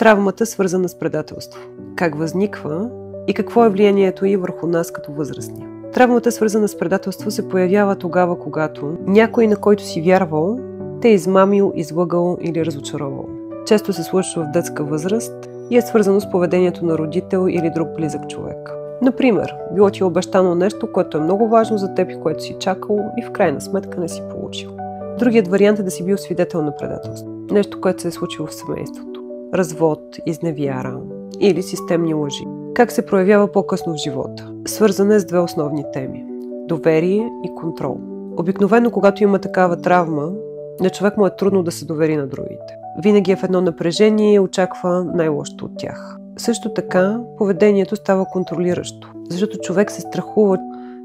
Травмата, свързана с предателство. Как възниква и какво е влиянието ѝ върху нас като възрастни. Травмата, свързана с предателство, се появява тогава, когато някой, на който си вярвал, те е измамил, излъгал или разочаровал. Често се случва в детска възраст и е свързано с поведението на родител или друг близък човек. Например, било ти обещано нещо, което е много важно за теб и което си чакал и в крайна сметка не си получил. Другият вариант е да си бил свидетел на предателство. Нещо, което се е случило в семейството. Развод, изневяра или системни лъжи. Как се проявява по-късно в живота? Свързана е с две основни теми – доверие и контрол. Обикновено, когато има такава травма, на човек му е трудно да се довери на другите. Винаги е в едно напрежение и очаква най-лошото от тях. Също така, поведението става контролиращо, защото човек се страхува,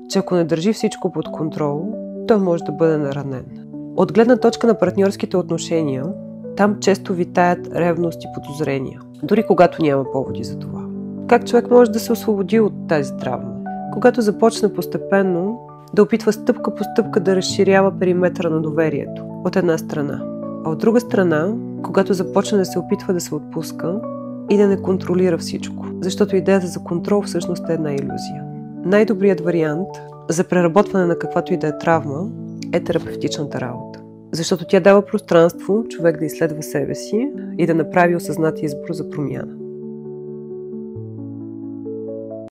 че ако не държи всичко под контрол, той може да бъде наранен. От гледна точка на партньорските отношения, там често витаят ревност и подозрения, дори когато няма поводи за това. Как човек може да се освободи от тази травма? Когато започне постепенно да опитва стъпка по стъпка да разширява периметъра на доверието, от една страна. А от друга страна, когато започне да се опитва да се отпуска и да не контролира всичко. Защото идеята за контрол всъщност е една илюзия. Най-добрият вариант за преработване на каквато и да е травма е терапевтичната работа. Защото тя дава пространство човек да изследва себе си и да направи осъзнат избор за промяна.